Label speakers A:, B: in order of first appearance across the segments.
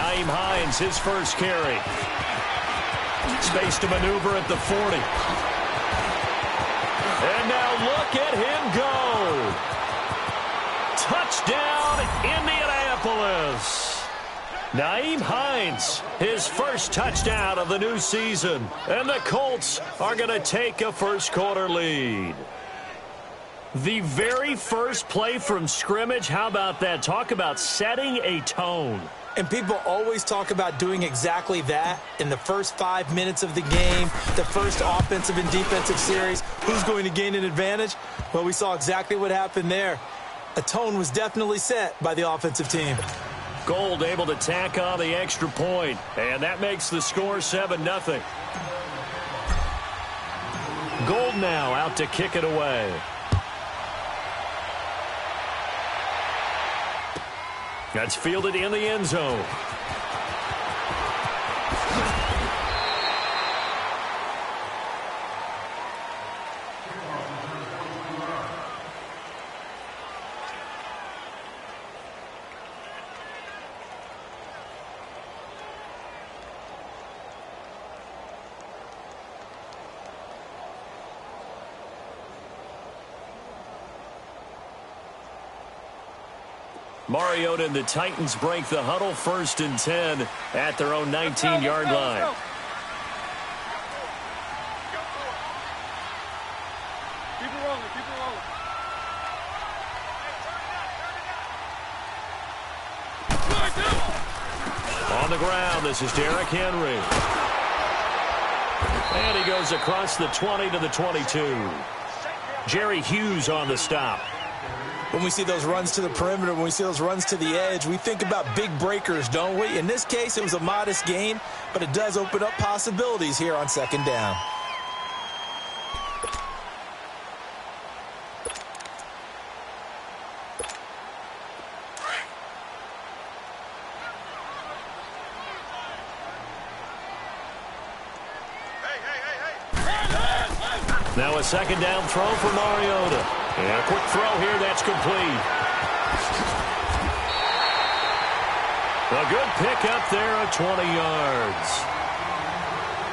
A: Nyheim Hines, his first carry. Space to maneuver at the 40. And now look at him go. Touchdown, Indianapolis. Nyheim Hines, his first touchdown of the new season. And the Colts are going to take a first-quarter lead. The very first play from scrimmage, how about that? Talk about setting a tone.
B: And people always talk about doing exactly that in the first 5 minutes of the game, the first offensive and defensive series. Who's going to gain an advantage? Well, we saw exactly what happened there. A tone was definitely set by the offensive team.
A: Gold able to tack on the extra point, and that makes the score 7-0. Gold now out to kick it away. That's fielded in the end zone. Mariota and the Titans break the huddle, 1st and 10 at their own 19-yard line.
C: Keep it rolling, keep it rolling.
A: On the ground, this is Derrick Henry. And he goes across the 20 to the 22. Jerry Hughes on the stop.
B: When we see those runs to the perimeter, when we see those runs to the edge, we think about big breakers, don't we? In this case, it was a modest gain, but it does open up possibilities here on 2nd down.
A: Now a 2nd down throw for Mariota. And a quick throw here, that's complete. A good pickup there of 20 yards.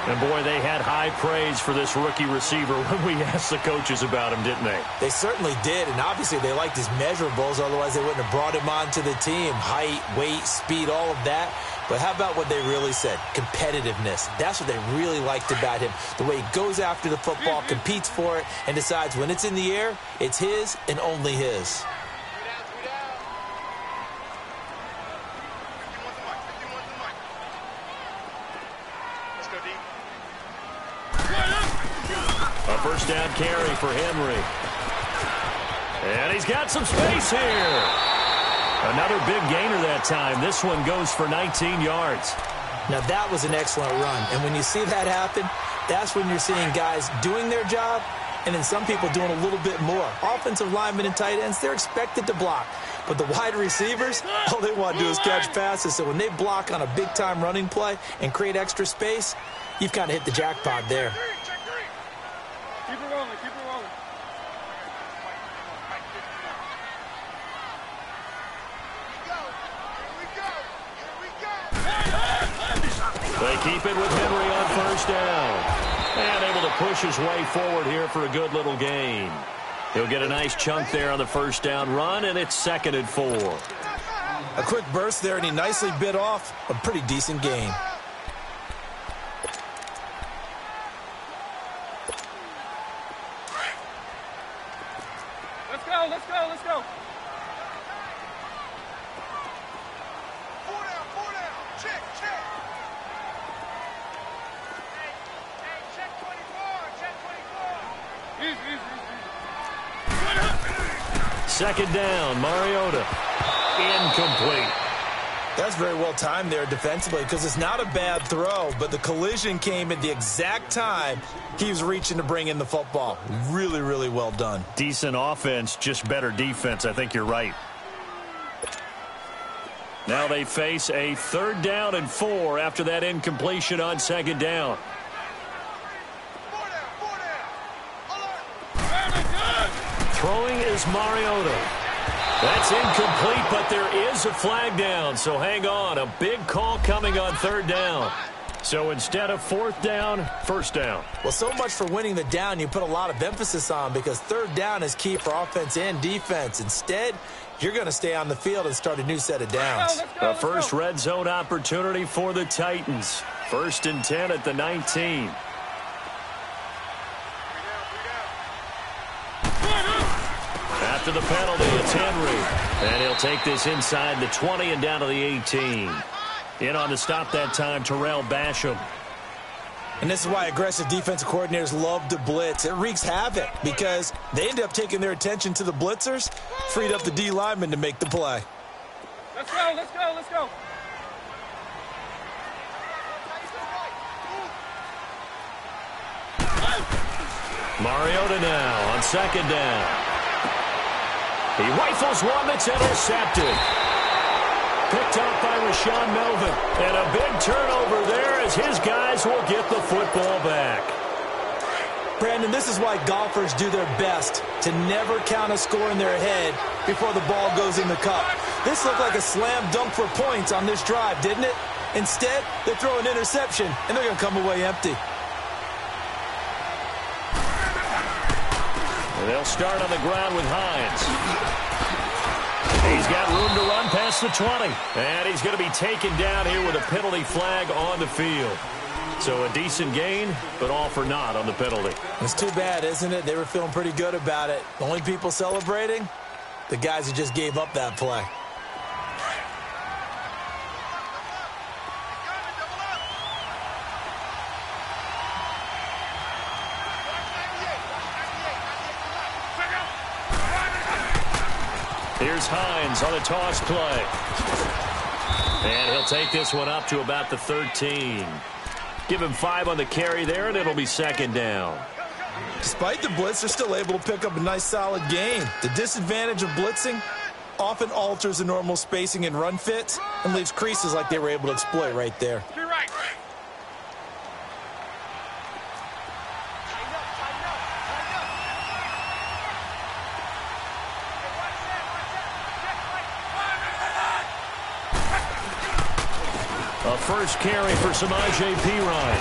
A: And boy, they had high praise for this rookie receiver when we asked the coaches about him, didn't they?
B: They certainly did, and obviously they liked his measurables, otherwise they wouldn't have brought him onto the team. Height, weight, speed, all of that. But how about what they really said? Competitiveness. That's what they really liked about him. The way he goes after the football, competes for it, and decides when it's in the air, it's his and only his.
A: A 1st down carry for Henry. And he's got some space here. Another big gainer that time. This one goes for 19 yards.
B: Now, that was an excellent run. And when you see that happen, that's when you're seeing guys doing their job and then some people doing a little bit more. Offensive linemen and tight ends, they're expected to block. But the wide receivers, all they want to do is catch passes. So when they block on a big-time running play and create extra space, you've kind of hit the jackpot there.
C: Keep it rolling, keep it rolling.
A: They keep it with Henry on 1st down. And able to push his way forward here for a good little gain. He'll get a nice chunk there on the 1st down run, and it's 2nd and 4.
B: A quick burst there, and he nicely bit off a pretty decent gain.
C: Let's go, let's go, let's go.
A: Second down, Mariota. Incomplete.
B: That's very well timed there defensively because it's not a bad throw, but the collision came at the exact time he was reaching to bring in the football. Really, really well done.
A: Decent offense, just better defense. I think you're right. Now they face a 3rd down and 4 after that incompletion on 2nd down. Throwing is Mariota. That's incomplete, but there is a flag down, so hang on. A big call coming on third down. So instead of fourth down, first down.
B: Well, so much for winning the down you put a lot of emphasis on, because third down is key for offense and defense. Instead, you're going to stay on the field and start a new set of downs.
A: A first red zone opportunity for the Titans. 1st and 10 at the 19. After the penalty, it's Henry. And he'll take this inside the 20 and down to the 18. In on the stop that time, Terrell Basham.
B: And this is why aggressive defensive coordinators love to blitz. It wreaks havoc because they end up taking their attention to the blitzers, freed up the D lineman to make the play.
C: Let's go, let's go, let's go.
A: Mariota now on 2nd down. He rifles one that's intercepted. Picked up by Rashawn Melvin. And a big turnover there as his guys will get the football back.
B: Brandon, this is why golfers do their best to never count a score in their head before the ball goes in the cup. This looked like a slam dunk for points on this drive, didn't it? Instead, they throw an interception, and they're going to come away empty.
A: And they'll start on the ground with Hines. He's got room to run past the 20. And he's going to be taken down here with a penalty flag on the field. So a decent gain, but all for naught on the penalty.
B: It's too bad, isn't it? They were feeling pretty good about it. The only people celebrating? The guys who just gave up that play.
A: Here's Hines on a toss play. And he'll take this one up to about the 13. Give him 5 on the carry there, and it'll be 2nd down.
B: Despite the blitz, they're still able to pick up a nice, solid gain. The disadvantage of blitzing often alters the normal spacing and run fits and leaves creases like they were able to exploit right there.
A: A first carry for Samaje Perine.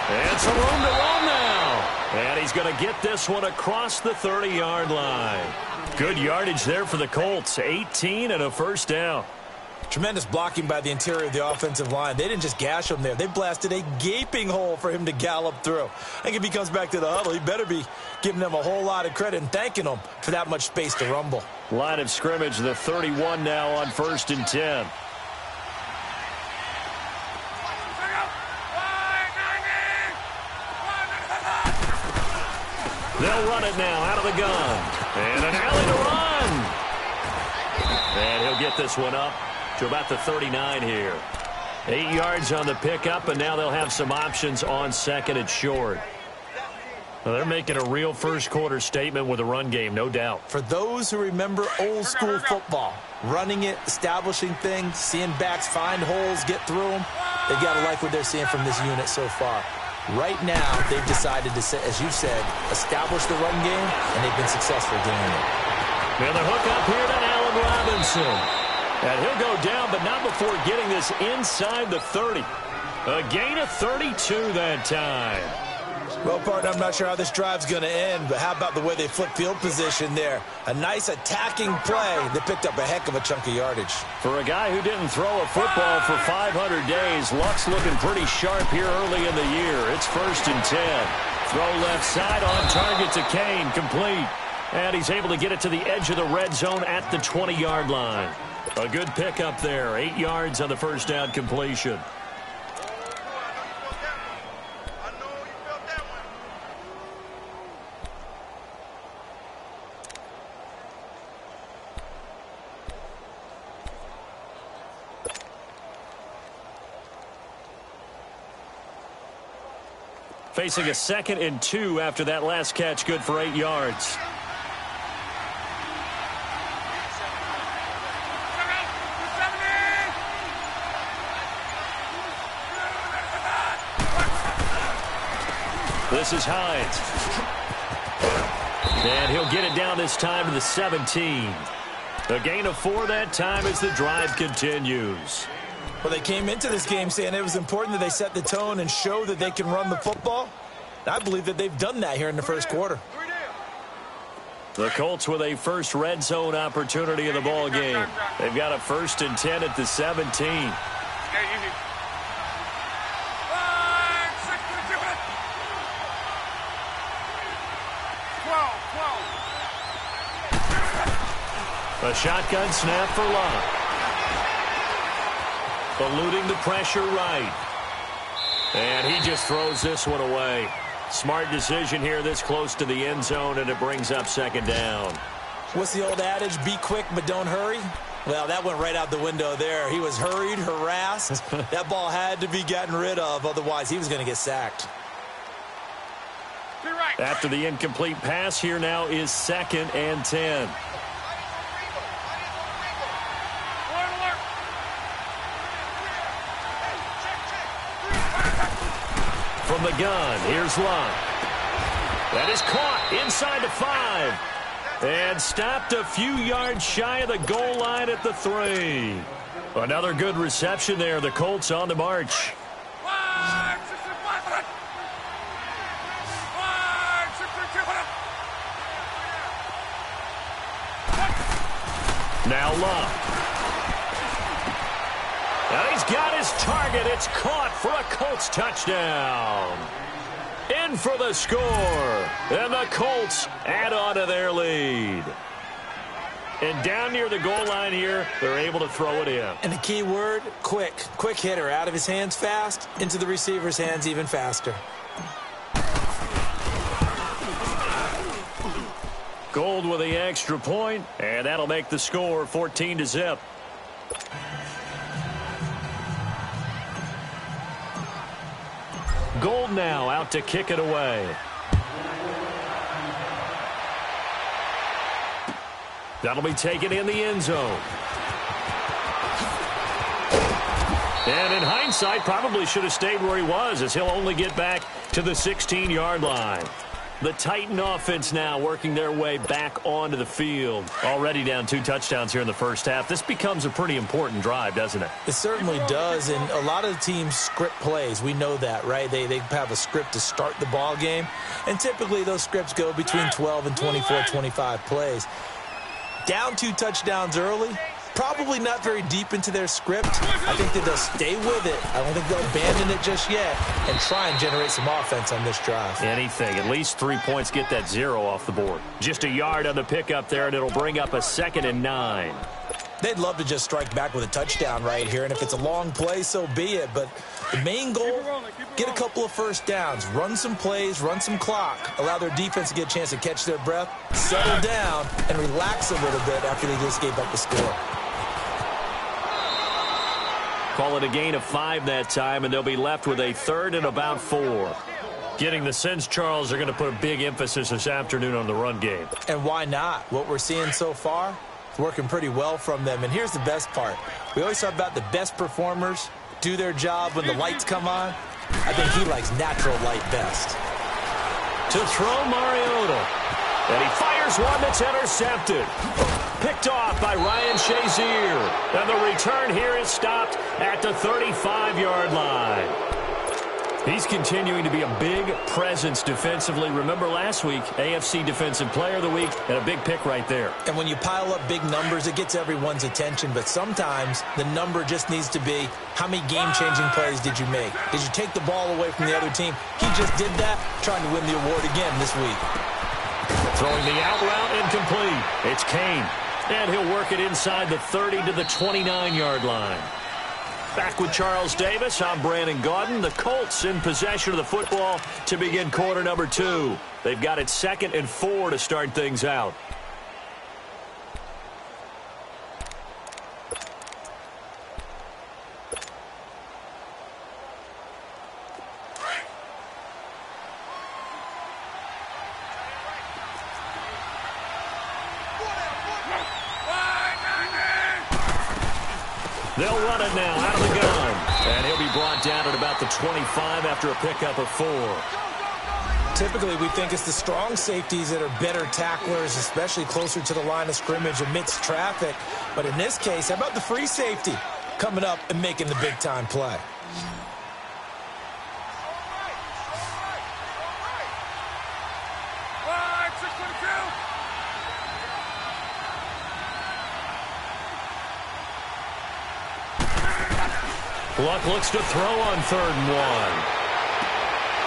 A: And some room to run now. And he's going to get this one across the 30-yard line. Good yardage there for the Colts. 18 and a first down.
B: Tremendous blocking by the interior of the offensive line. They didn't just gash him there. They blasted a gaping hole for him to gallop through. I think if he comes back to the huddle, he better be giving them a whole lot of credit and thanking them for that much space to rumble.
A: Line of scrimmage, the 31 now on 1st and 10. They'll run it now out of the gun. And an alley to run. And he'll get this one up to about the 39 here. 8 yards on the pickup, and now they'll have some options on 2nd and short. Well, they're making a real first-quarter statement with a run game, no doubt.
B: For those who remember old-school football, running it, establishing things, seeing backs find holes, get through them, they've got to like what they're seeing from this unit so far. Right now, they've decided to, as you said, establish the run game, and they've been successful doing it.
A: And the hook up here to Allen Robinson. And he'll go down, but not before getting this inside the 30. A gain of 32 that time.
B: Well, partner, I'm not sure how this drive's going to end, but how about the way they flip field position there? A nice attacking play that picked up a heck of a chunk of yardage.
A: For a guy who didn't throw a football for 500 days, Luck's looking pretty sharp here early in the year. It's 1st and 10. Throw left side on target to Kane, complete. And he's able to get it to the edge of the red zone at the 20-yard line. A good pickup there, 8 yards on the first down completion. Facing a 2nd and 2 after that last catch, good for 8 yards. This is Hines. And he'll get it down this time to the 17. A gain of 4 that time as the drive continues.
B: Well, they came into this game saying it was important that they set the tone and show that they can run the football. I believe that they've done that here in the first quarter.
A: The Colts with a first red zone opportunity of the ball game. They've got a 1st and 10 at the 17. A shotgun snap for Love. Eluding the pressure right. And he just throws this one away. Smart decision here this close to the end zone, and it brings up 2nd down.
B: What's the old adage, be quick but don't hurry? Well, that went right out the window there. He was hurried, harassed. That ball had to be gotten rid of, otherwise he was going to get sacked.
A: After the incomplete pass, here now is 2nd and 10. From the gun, here's Love. That is caught inside the 5. And stopped a few yards shy of the goal line at the 3. Another good reception there. The Colts on the march. Now Love. And he's got his target. It's caught for a Colts touchdown. In for the score. And the Colts add on to their lead. And down near the goal line here, they're able to throw it in.
B: And the key word, quick. Quick hitter. Out of his hands fast, into the receiver's hands even faster.
A: Gold with the extra point, and that'll make the score 14-0. Gold now out to kick it away. That'll be taken in the end zone. And in hindsight, probably should have stayed where he was, as he'll only get back to the 16-yard line. The Titan offense now working their way back onto the field. Already down 2 touchdowns here in the first half. This becomes a pretty important drive, doesn't it?
B: It certainly does, and a lot of the teams script plays. We know that, right? They have a script to start the ball game, and typically those scripts go between 12 and 24, 25 plays. Down 2 touchdowns early, probably not very deep into their script. I think that they'll stay with it. I don't think they'll abandon it just yet and try and generate some offense on this drive.
A: Anything. At least 3 points, get that 0 off the board. Just a yard on the pickup there, and it'll bring up a 2nd and 9.
B: They'd love to just strike back with a touchdown right here, and if it's a long play, so be it. But the main goal, get a couple of first downs, run some plays, run some clock, allow their defense to get a chance to catch their breath, settle down, and relax a little bit after they just gave up the score.
A: Call it a gain of 5 that time, and they'll be left with a 3rd and about 4. Getting the sense, Charles, are going to put a big emphasis this afternoon on the run game.
B: And why not? What we're seeing so far, it's working pretty well from them. And here's the best part. We always talk about the best performers do their job when the lights come on. I think he likes natural light best.
A: To throw Mariota. And he fires one that's intercepted. Picked off by Ryan Shazier. And the return here is stopped at the 35-yard line. He's continuing to be a big presence defensively. Remember last week, AFC Defensive Player of the Week, and a big pick right there.
B: And when you pile up big numbers, it gets everyone's attention. But sometimes the number just needs to be, how many game-changing plays did you make? Did you take the ball away from the other team? He just did that, trying to win the award again this week.
A: Throwing the out route incomplete. It's Kane. And he'll work it inside the 30 to the 29-yard line. Back with Charles Davis, I'm Brandon Gaudin. The Colts in possession of the football to begin quarter number 2. They've got it 2nd and 4 to start things out. They'll run it now out of the gun. And he'll be brought down at about the 25 after a pickup of 4.
B: Typically, we think it's the strong safeties that are better tacklers, especially closer to the line of scrimmage amidst traffic. But in this case, how about the free safety coming up and making the big-time play?
A: Luck looks to throw on 3rd and 1.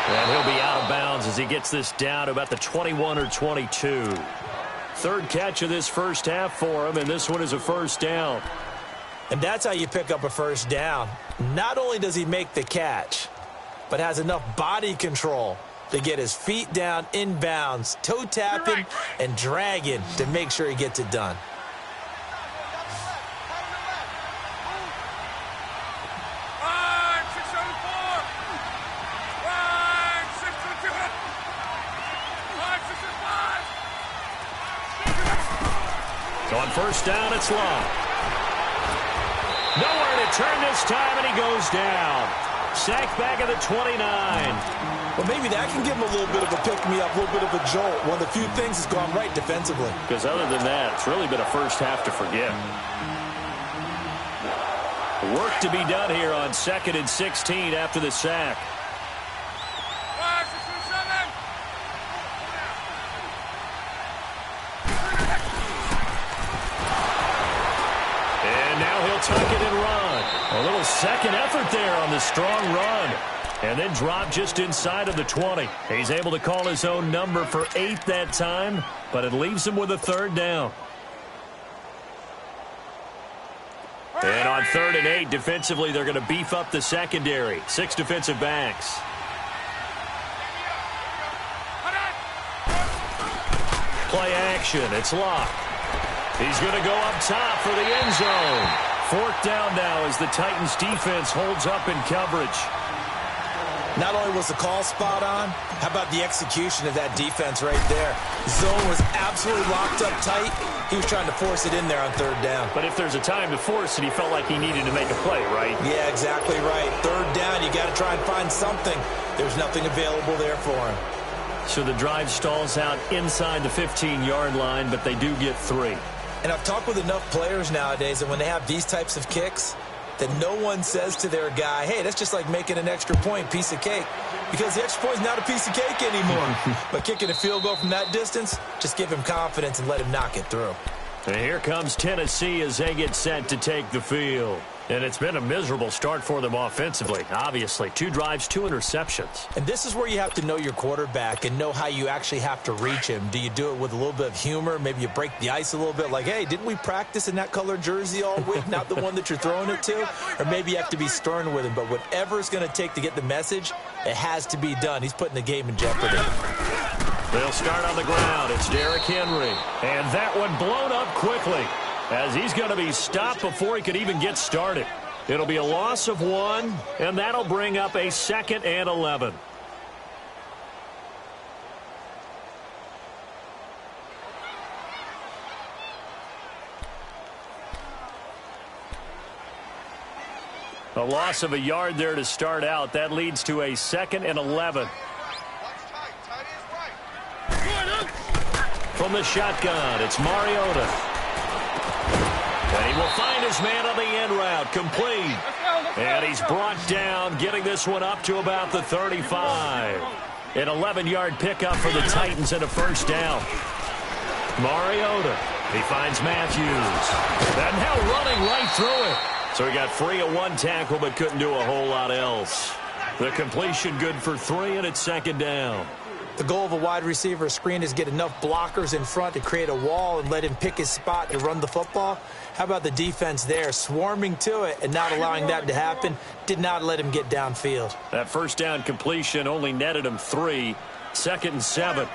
A: And he'll be out of bounds as he gets this down to about the 21 or 22. Third catch of this first half for him, and this one is a first down.
B: And that's how you pick up a first down. Not only does he make the catch, but has enough body control to get his feet down inbounds, toe tapping and dragging to make sure he gets it done.
A: On first down, it's Luck. Nowhere to turn this time, and he goes down. Sacked back at the 29.
B: Well, maybe that can give him a little bit of a pick-me-up, a little bit of a jolt. One of the few things that's gone right defensively.
A: Because other than that, it's really been a first half to forget. Work to be done here on 2nd and 16 after the sack. Tuck it and run. A little second effort there on the strong run. And then drop just inside of the 20. He's able to call his own number for 8 that time, but it leaves him with a 3rd down. And on 3rd and 8, defensively, they're going to beef up the secondary. 6 defensive backs. Play action. It's Luck. He's going to go up top for the end zone. 4th down now as the Titans defense holds up in coverage.
B: Not only was the call spot on, how about the execution of that defense right there? Zone was absolutely locked up tight. He was trying to force it in there on 3rd down.
A: But if there's a time to force it, he felt like he needed to make a play, right?
B: Yeah, exactly right. 3rd down, you got to try and find something. There's nothing available there for him.
A: So the drive stalls out inside the 15-yard line, but they do get 3.
B: And I've talked with enough players nowadays that when they have these types of kicks, that no one says to their guy, hey, that's just like making an extra point, piece of cake. Because the extra point is not a piece of cake anymore. But kicking a field goal from that distance, just give him confidence and let him knock it through.
A: And here comes Tennessee as they get set to take the field. And it's been a miserable start for them offensively, obviously. 2 drives, 2 interceptions.
B: And this is where you have to know your quarterback and know how you actually have to reach him. Do you do it with a little bit of humor? Maybe you break the ice a little bit like, hey, didn't we practice in that color jersey all week, not the one that you're throwing it to? Or maybe you have to be stern with him. But whatever it's going to take to get the message, it has to be done. He's putting the game in jeopardy.
A: They'll start on the ground. It's Derrick Henry. And that one blown up quickly, as he's going to be stopped before he could even get started. It'll be a loss of 1, and that'll bring up a 2nd and 11. A loss of a yard there to start out. That leads to a 2nd and 11. From the shotgun, it's Mariota. And he will find his man on the end route, complete. And he's brought down, getting this one up to about the 35. An 11-yard pickup for the Titans and a first down. Mariota, he finds Matthews. And now running right through it. So he got free of 1 tackle, but couldn't do a whole lot else. The completion good for 3, and it's 2nd down.
B: The goal of a wide receiver screen is get enough blockers in front to create a wall and let him pick his spot to run the football. How about the defense there, swarming to it and not allowing that to happen? Did not let him get downfield.
A: That first down completion only netted him 3. 2nd and 7.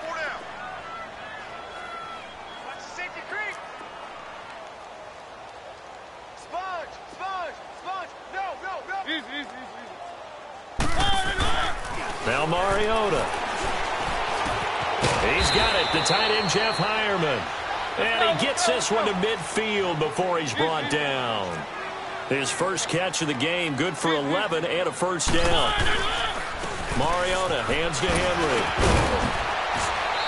A: Now Mariota. He's got it, the tight end Jeff Hireman. And he gets this one to midfield before he's brought down. His first catch of the game, good for 11 and a first down. Mariota hands to Henry.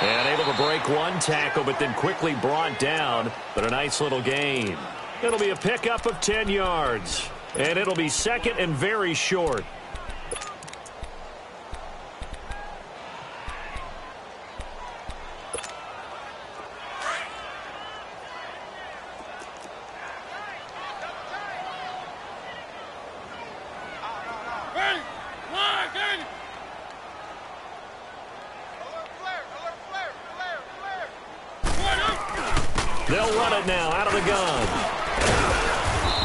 A: And able to break one tackle, but then quickly brought down. But a nice little gain. It'll be a pickup of 10 yards. And it'll be second and very short. They'll run it now out of the gun.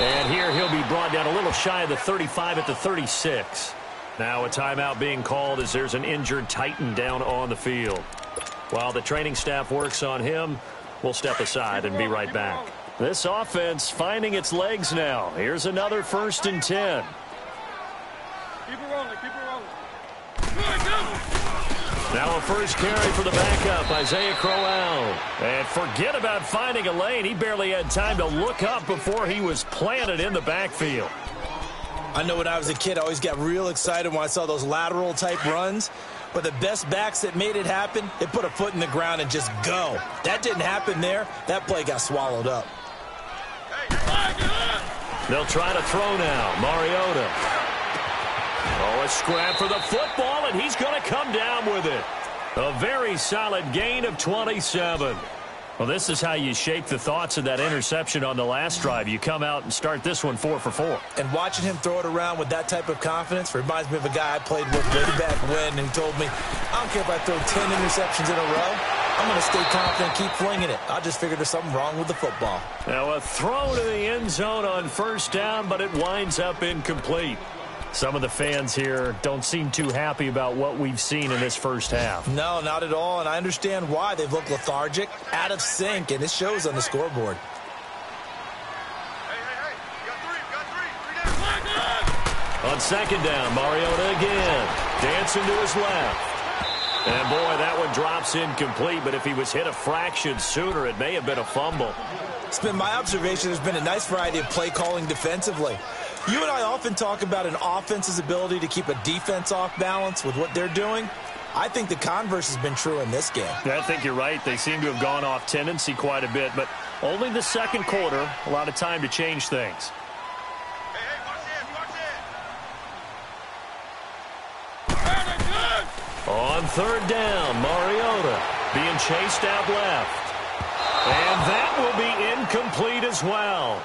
A: And here he'll be brought down a little shy of the 35 at the 36. Now a timeout being called as there's an injured Titan down on the field. While the training staff works on him, we'll step aside and be right back. This offense finding its legs now. Here's another 1st and 10.
C: Keep it rolling, keep it rolling.
A: Now a first carry for the backup, Isaiah Crowell. And forget about finding a lane. He barely had time to look up before he was planted in the backfield.
B: I know when I was a kid, I always got real excited when I saw those lateral type runs. But the best backs that made it happen, they put a foot in the ground and just go. That didn't happen there. That play got swallowed up.
A: They'll try to throw now. Mariota. Oh, a scrap for the football, and he's going to come down with it. A very solid gain of 27. Well, this is how you shake the thoughts of that interception on the last drive. You come out and start this one 4 for 4.
B: And watching him throw it around with that type of confidence reminds me of a guy I played with way back when, and he told me, I don't care if I throw 10 interceptions in a row. I'm going to stay confident and keep flinging it. I just figured there's something wrong with the football.
A: Now a throw to the end zone on first down, but it winds up incomplete. Some of the fans here don't seem too happy about what we've seen in this first half.
B: No, not at all, and I understand why. They've looked lethargic, out of sync, and it shows on the scoreboard.
C: Hey, you got three.
A: On second down, Mariota again. Dancing to his left. And, boy, that one drops incomplete, but if he was hit a fraction sooner, it may have been a fumble.
B: It's been my observation there's been a nice variety of play calling defensively. You and I often talk about an offense's ability to keep a defense off balance with what they're doing. I think the converse has been true in this game.
A: I think you're right. They seem to have gone off tendency quite a bit, but only the second quarter, a lot of time to change things.
C: Hey, watch it.
A: On third down, Mariota being chased out left. And that will be incomplete as well.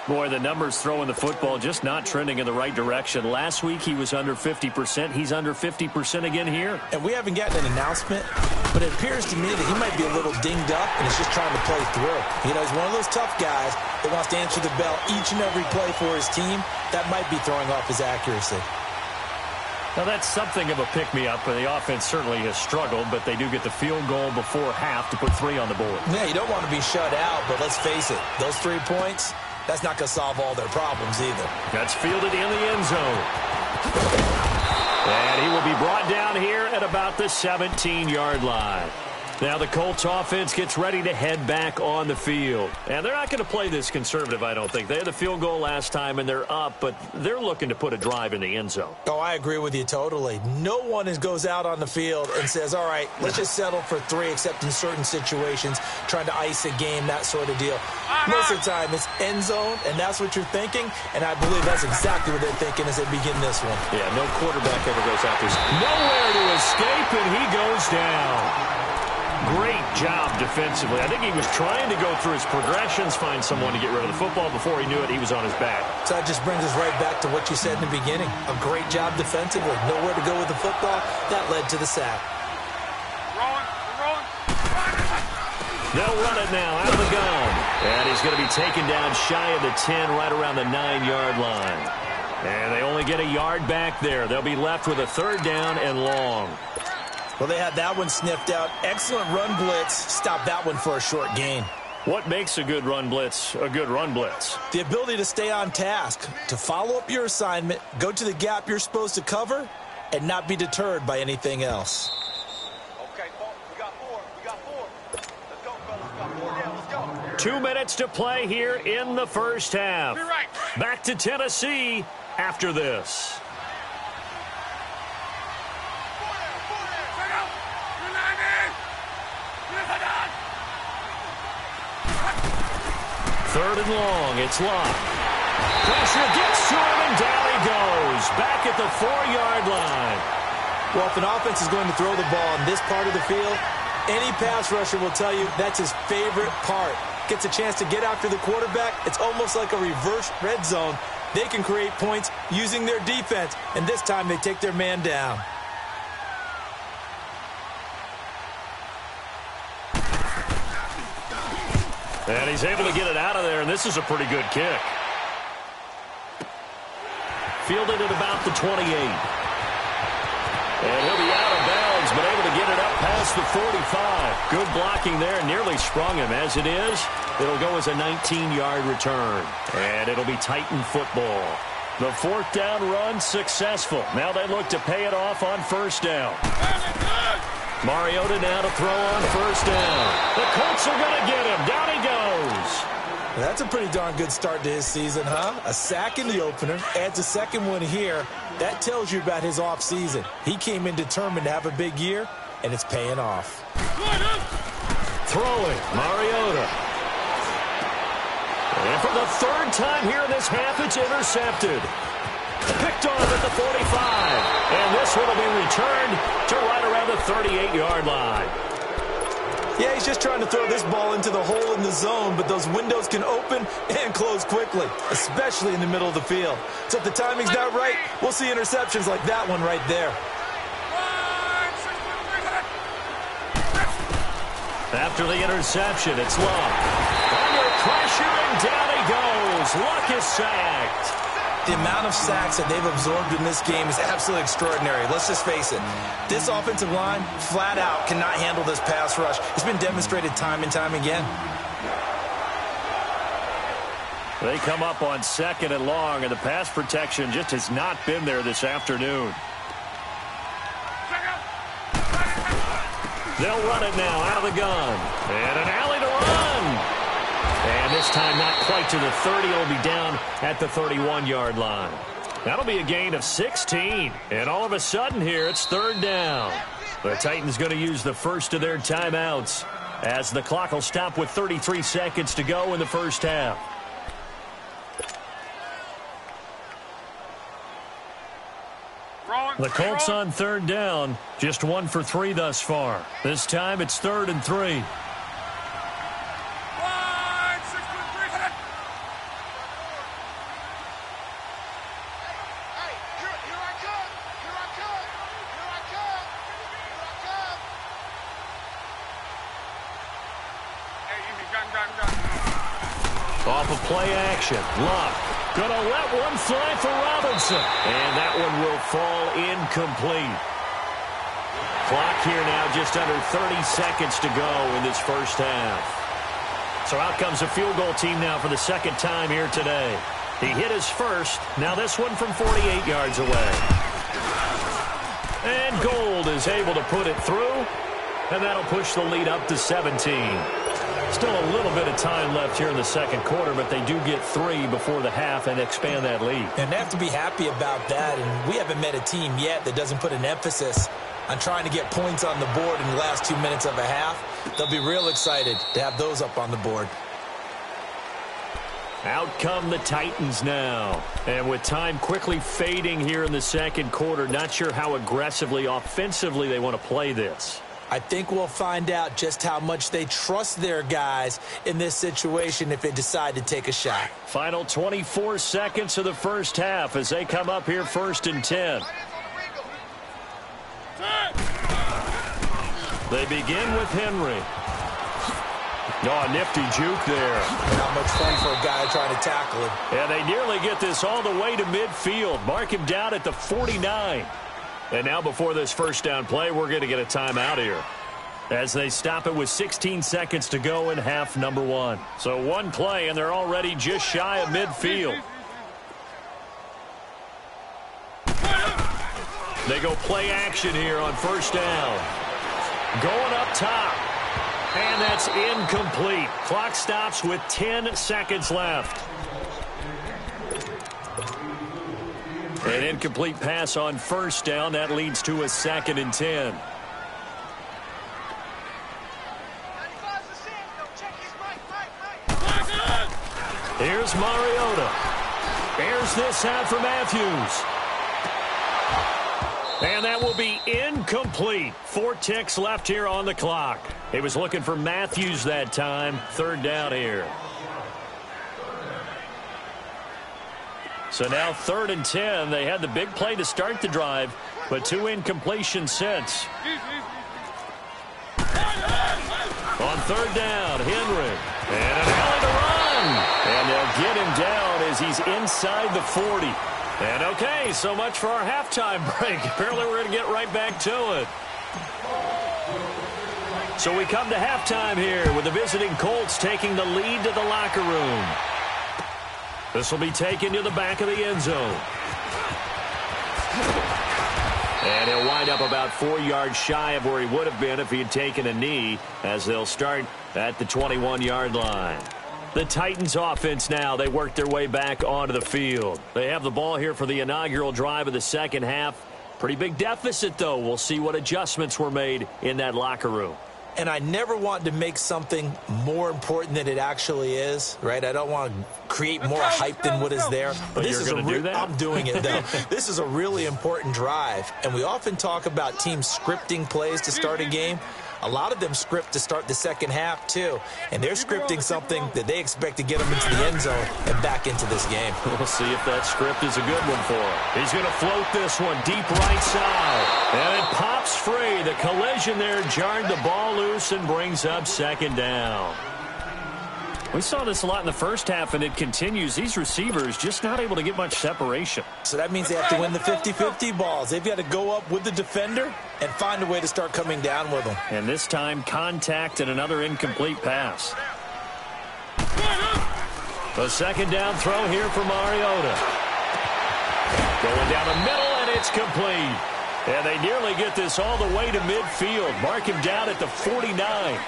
A: Boy, the numbers throwing the football just not trending in the right direction. Last week he was under 50%. He's under 50% again here.
B: And we haven't gotten an announcement, but it appears to me that he might be a little dinged up and is just trying to play through. You know, he's one of those tough guys that wants to answer the bell each and every play for his team. That might be throwing off his accuracy.
A: Now, that's something of a pick-me-up. The offense certainly has struggled, but they do get the field goal before half to put 3 on the board.
B: Yeah, you don't want to be shut out, but let's face it, those 3 points, that's not going to solve all their problems either.
A: That's fielded in the end zone. And he will be brought down here at about the 17-yard line. Now the Colts offense gets ready to head back on the field. And they're not going to play this conservative, I don't think. They had the field goal last time, and they're up, but they're looking to put a drive in the end zone.
B: Oh, I agree with you totally. No one goes out on the field and says, all right, let's just settle for 3, except in certain situations, trying to ice a game, that sort of deal. Most of the time, it's end zone, and that's what you're thinking, and I believe that's exactly what they're thinking as they begin this one.
A: Yeah, no quarterback ever goes out there. Nowhere to escape, and he goes down. Great job defensively. I think he was trying to go through his progressions, find someone to get rid of the football. Before he knew it, he was on his back.
B: So that just brings us right back to what you said in the beginning. A great job defensively. Nowhere to go with the football. That led to the sack.
A: They'll run it now out of the gun. And he's going to be taken down shy of the 10, right around the 9-yard line. And they only get a yard back there. They'll be left with a third down and long.
B: Well, they had that one sniffed out. Excellent run blitz. Stopped that one for a short gain.
A: What makes a good run blitz a good run blitz?
B: The ability to stay on task, to follow up your assignment, go to the gap you're supposed to cover, and not be deterred by anything else.
C: Okay, we got 4. We got 4. Let's go, fellas. We got 4 down. Let's go.
A: 2 minutes to play here in the first half.
C: Be right.
A: Back to Tennessee after this. 3rd and long. It's locked. Pressure gets to him, and down he goes. Back at the 4-yard line.
B: Well, if an offense is going to throw the ball in this part of the field, any pass rusher will tell you that's his favorite part. Gets a chance to get after the quarterback. It's almost like a reverse red zone. They can create points using their defense, and this time they take their man down.
A: And he's able to get it out of there, and this is a pretty good kick. Fielded at about the 28. And he'll be out of bounds, but able to get it up past the 45. Good blocking there, nearly sprung him. As it is, it'll go as a 19-yard return. And it'll be Titan football. The 4th down run successful. Now they look to pay it off on 1st down. Mariota now to throw on 1st down. The Colts are going to get him. Down he goes.
B: That's a pretty darn good start to his season, huh? A sack in the opener, adds a second one here. That tells you about his offseason. He came in determined to have a big year, and it's paying off.
A: Throwing, Mariota. And for the 3rd time here in this half, it's intercepted. Picked off at the 45. And this one will be returned to right around the 38-yard line.
B: Yeah, he's just trying to throw this ball into the hole in the zone, but those windows can open and close quickly, especially in the middle of the field. So if the timing's not right, we'll see interceptions like that one right there.
A: After the interception, it's Luck. Under pressure, and down he goes. Luck is sacked.
B: The amount of sacks that they've absorbed in this game is absolutely extraordinary. Let's just face it. This offensive line, flat out, cannot handle this pass rush. It's been demonstrated time and time again.
A: They come up on 2nd and long, and the pass protection just has not been there this afternoon. They'll run it now out of the gun. And an alley to run. And this time not quite to the 30. It'll be down at the 31-yard line. That'll be a gain of 16. And all of a sudden here, it's 3rd down. The Titans going to use the first of their timeouts as the clock will stop with 33 seconds to go in the 1st half. The Colts on 3rd down, just 1 for 3 thus far. This time it's 3rd and 3. Off of play action, Luck gonna let one fly for Robinson, and that one will fall incomplete. Clock here now just under 30 seconds to go in this 1st half. So out comes a field goal team now for the 2nd time here today. He hit his first, now this one from 48 yards away. And Gold is able to put it through, and that'll push the lead up to 17. Still a little bit of time left here in the 2nd quarter, but they do get 3 before the half and expand that lead.
B: And they have to be happy about that, and we haven't met a team yet that doesn't put an emphasis on trying to get points on the board in the last 2 minutes of a half. They'll be real excited to have those up on the board.
A: Out come the Titans now. And with time quickly fading here in the 2nd quarter, not sure how aggressively, offensively they want to play this.
B: I think we'll find out just how much they trust their guys in this situation if they decide to take a shot.
A: Final 24 seconds of the 1st half as they come up here 1st and 10. They begin with Henry. Oh, nifty juke there.
B: Not much fun for a guy trying to tackle him.
A: And they nearly get this all the way to midfield. Mark him down at the 49. And now before this 1st down play, we're going to get a timeout here as they stop it with 16 seconds to go in half number 1. So one play, and they're already just shy of midfield. They go play action here on 1st down. Going up top. And that's incomplete. Clock stops with 10 seconds left. An incomplete pass on 1st down. That leads to a 2nd and 10. Here's Mariota. Airs this out for Matthews. And that will be incomplete. 4 ticks left here on the clock. He was looking for Matthews that time. 3rd down here. So now 3rd and 10. They had the big play to start the drive, but 2 incompletions since. On 3rd down, Henry. And an alley to run. And they'll get him down as he's inside the 40. And okay, so much for our halftime break. Apparently we're going to get right back to it. So we come to halftime here with the visiting Colts taking the lead to the locker room. This will be taken to the back of the end zone. And he'll wind up about 4 yards shy of where he would have been if he had taken a knee, as they'll start at the 21-yard line. The Titans offense now, they work their way back onto the field. They have the ball here for the inaugural drive of the second half. Pretty big deficit, though. We'll see what adjustments were made in that locker room.
B: And I never want to make something more important than it actually is, right? I don't want to create more hype than what is there.
A: But this is do that?
B: I'm doing it, though. This is a really important drive. And we often talk about teams scripting plays to start a game. A lot of them script to start the second half, too. And they're scripting something that they expect to get them into the end zone and back into this game.
A: We'll see if that script is a good one for him. He's going to float this one deep right side. And it pops free. The collision there jarred the ball loose and brings up 2nd down. We saw this a lot in the first half, and it continues. These receivers just not able to get much separation.
B: So that means they have to win the 50-50 balls. They've got to go up with the defender and find a way to start coming down with them.
A: And this time, contact and another incomplete pass. The 2nd down throw here for Mariota. Going down the middle, and it's complete. And they nearly get this all the way to midfield. Mark him down at the 49.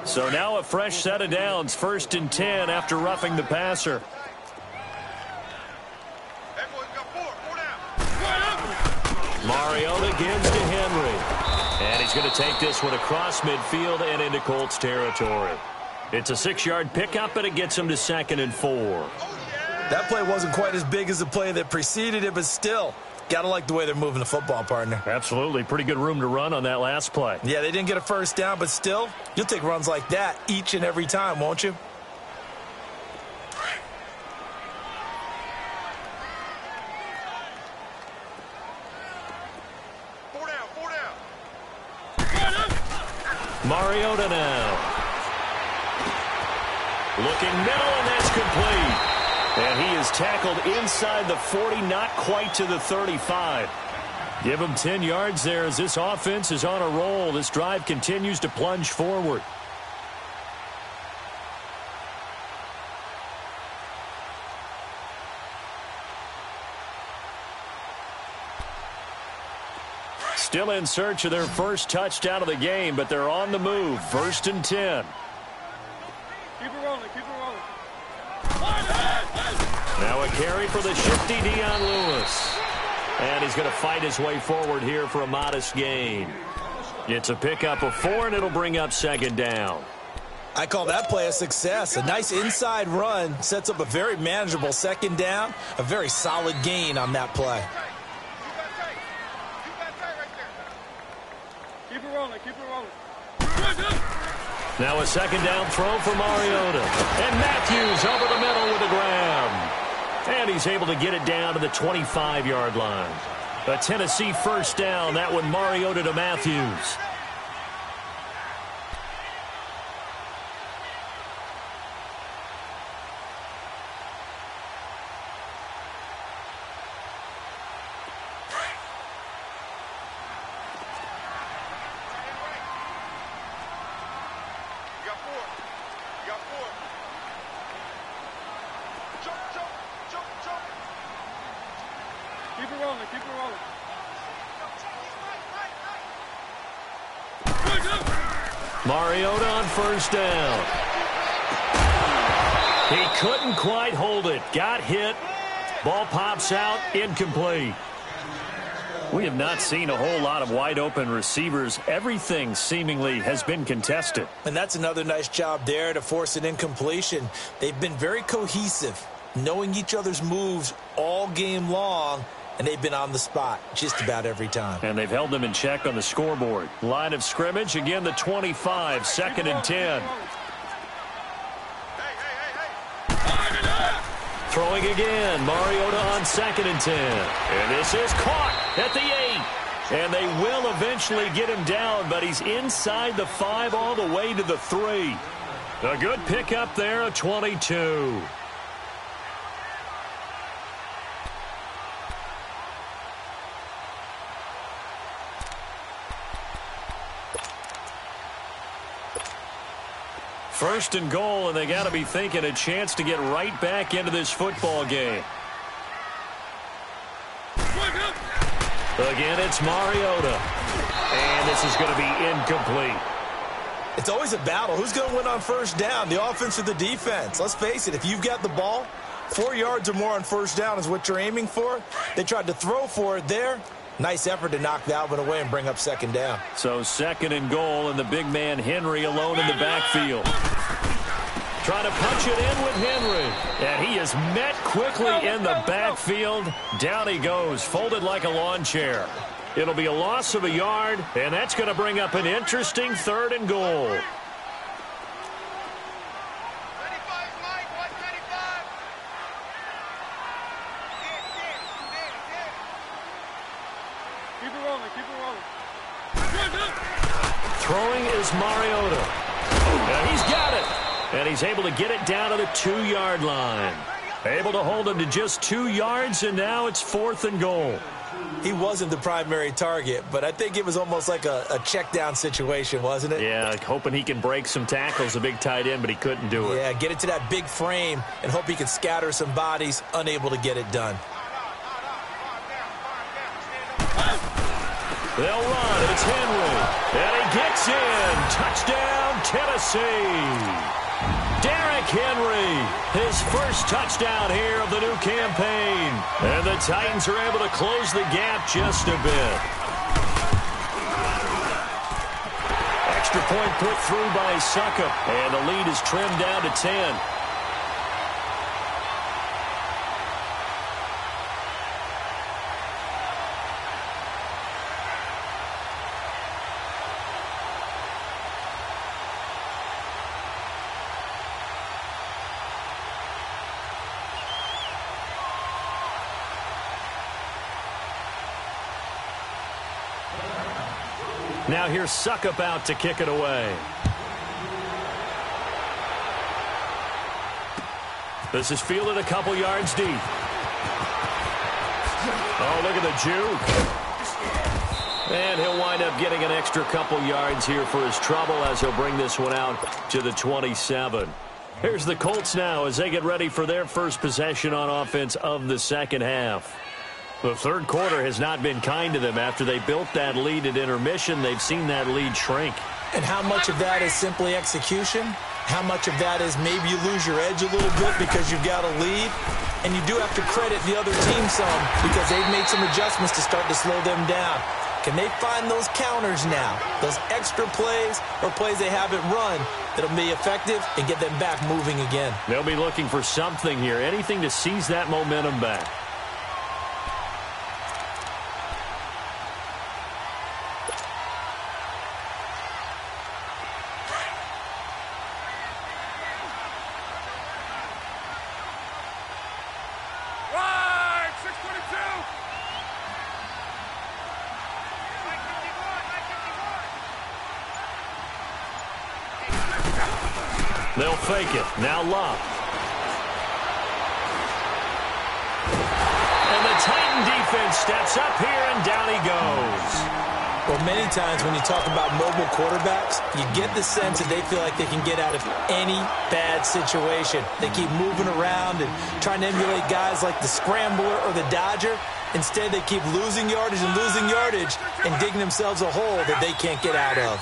A: So now a fresh set of downs, 1st and 10 after roughing the passer. Mariota gives to Henry. And he's going to take this one across midfield and into Colts territory. It's a 6-yard pickup, and it gets him to 2nd and 4.
B: That play wasn't quite as big as the play that preceded it, but still, got to like the way they're moving the football, partner.
A: Absolutely. Pretty good room to run on that last play.
B: Yeah, they didn't get a first down, but still, you'll take runs like that each and every time, won't you?
C: Four down.
A: Mariota now. Looking middle, and that's complete. And he is tackled inside the 40, not quite to the 35. Give him 10 yards there as this offense is on a roll. This drive continues to plunge forward. Still in search of their first touchdown of the game, but they're on the move. 1st and 10.
C: Keep it rolling.
A: Now a carry for the shifty Dion Lewis. And he's going to fight his way forward here for a modest gain. It's a pickup of 4, and it'll bring up 2nd down.
B: I call that play a success. A nice inside run sets up a very manageable 2nd down. A very solid gain on that play.
C: Keep it rolling.
A: Now a 2nd down throw for Mariota. And Matthews over the middle with a grab. And he's able to get it down to the 25-yard line. A Tennessee first down. That one Mariota to Matthews. Mariota on first down. He couldn't quite hold it. Got hit. Ball pops out. Incomplete. We have not seen a whole lot of wide-open receivers. Everything seemingly has been contested.
B: And that's another nice job there to force an incompletion. They've been very cohesive, knowing each other's moves all game long, and they've been on the spot just about every time. And they've held them in check on the scoreboard. Line of scrimmage, again the 25, 2nd and 10. Throwing again, Mariota on 2nd and 10. And this is caught at the 8. And they will eventually get him down, but he's inside the 5 all the way to the 3. A good pickup there, a 22. First and goal, and they got to be thinking a chance to get right back into this football game. Again, it's Mariota. And this is going to be incomplete. It's always a battle. Who's going to win on first down, the offense or the defense? Let's face it, if you've got the ball, 4 yards or more on first down is what you're aiming for. They tried to throw for it there. Nice effort to knock that one away and bring up 2nd down. So 2nd and goal, and the big man Henry alone in the backfield. Trying to punch it in with Henry. And he is met quickly in the backfield. Down he goes, folded like a lawn chair. It'll be a loss of a yard, and that's going to bring up an interesting 3rd and goal. Throwing is Mariota. And he's got it. And he's able to get it down to the 2-yard line. Able to hold him to just 2 yards, and now it's 4th and goal. He wasn't the primary target, but I think it was almost like a check down situation, wasn't it? Yeah, hoping he can break some tackles, a big tight end, but he couldn't do it. Yeah, get it to that big frame and hope he can scatter some bodies, unable to get it done. They'll run. It's Henry. And he gets in. Touchdown, Tennessee. Derrick Henry, his first touchdown here of the new campaign. And the Titans are able to close the gap just a bit. Extra point put through by Succop. And the lead is trimmed down to 10. Now here's Succop out to kick it away. This is fielded a couple yards deep. Oh, look at the juke. And he'll wind up getting an extra couple yards here for his trouble as he'll bring this one out to the 27. Here's the Colts now as they get ready for their first possession on offense of the second half. The third quarter has not been kind to them. After they built that lead at intermission, they've seen that lead shrink. And how much of that is simply execution? How much of that is maybe you lose your edge a little bit because you've got a lead? And you do have to credit the other team some because they've made some adjustments to start to slow them down. Can they find those counters now, those extra plays or plays they haven't run that'll be effective and get them back moving again? They'll be looking for something here, anything to seize that momentum back. They'll fake it. Now Love. And the Titan defense steps up here, and down he goes. Well, many times when you talk about mobile quarterbacks, you get the sense that they feel like they can get out of any bad situation. They keep moving around and trying to emulate guys like the Scrambler or the Dodger. Instead, they keep losing yardage and digging themselves a hole that they can't get out of.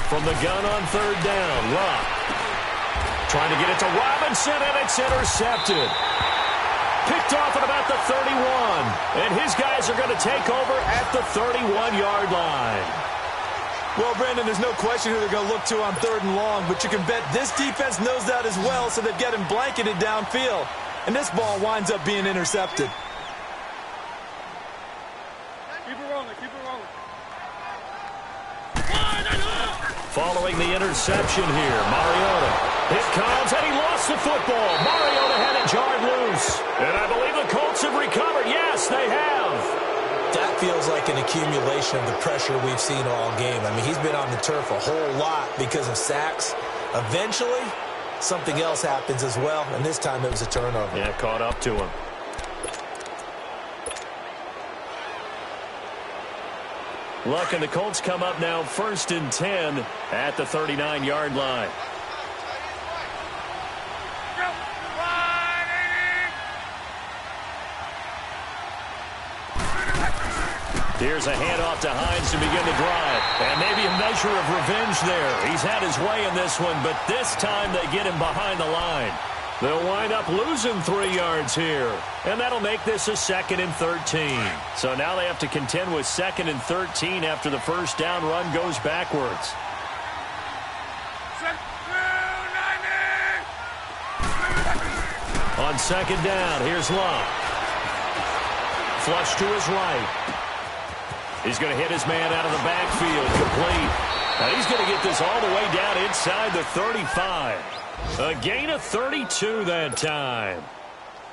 B: From the gun on third down, Luck trying to get it to Robinson, and it's intercepted.
A: picked off at about the 31. And his guys are going to take over at the 31-yard line.
B: Well, Brandon, there's no question who they're going to look to on 3rd and long, but you can bet this defense knows that as well, so they've got him blanketed downfield. And this ball winds up being intercepted.
C: Keep it rolling, keep it rolling.
A: Following the interception here, Mariota. It comes, and he lost the football. Mariota had it jarred loose. And I believe the Colts have recovered. Yes, they have.
B: That feels like an accumulation of the pressure we've seen all game. I mean, he's been on the turf a whole lot because of sacks. Eventually, something else happens as well, and this time it was a turnover.
A: Yeah, caught up to him. Look, and the Colts come up now 1st and 10 at the 39-yard line. Here's a handoff to Hines to begin the drive. And maybe a measure of revenge there. He's had his way in this one, but this time they get him behind the line. They'll wind up losing 3 yards here. And that'll make this a 2nd and 13. So now they have to contend with 2nd and 13 after the first down run goes backwards. On 2nd down, here's Locke. Flush to his right. He's going to hit his man out of the backfield, complete. Now he's going to get this all the way down inside the 35. A gain of 32 that time.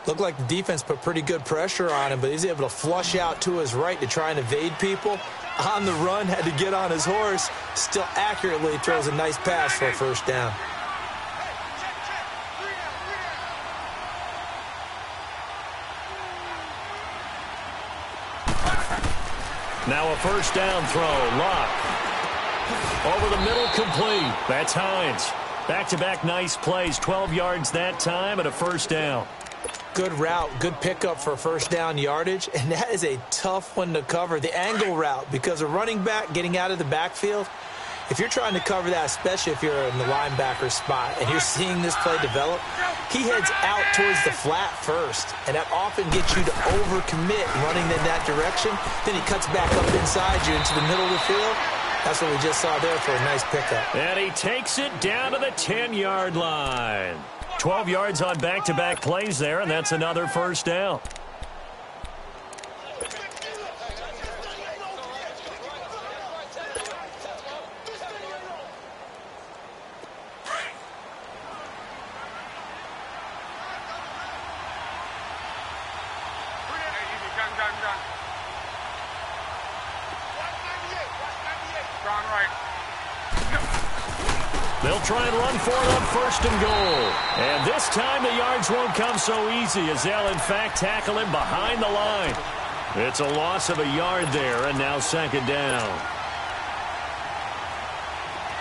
B: Looked like the defense put pretty good pressure on him, but he's able to flush out to his right to try and evade people. On the run, had to get on his horse. Still accurately throws a nice pass for a first down.
A: Now a first down throw. Locke. Over the middle, complete. That's Hines. Back-to-back nice plays. 12 yards that time and a first down.
B: Good route, good pickup for first down yardage, and that is a tough one to cover. The angle route, because a running back getting out of the backfield, if you're trying to cover that, especially if you're in the linebacker spot and you're seeing this play develop, he heads out towards the flat first, and that often gets you to overcommit running in that direction. Then he cuts back up inside you into the middle of the field. That's what we just saw there for a nice pickup.
A: And he takes it down to the 10-yard line. 12 yards on back-to-back plays there, and that's another first down. They'll try and run for it on 1st and goal. And this time the yards won't come so easy as they'll, in fact, tackle him behind the line. It's a loss of a yard there, and now 2nd down.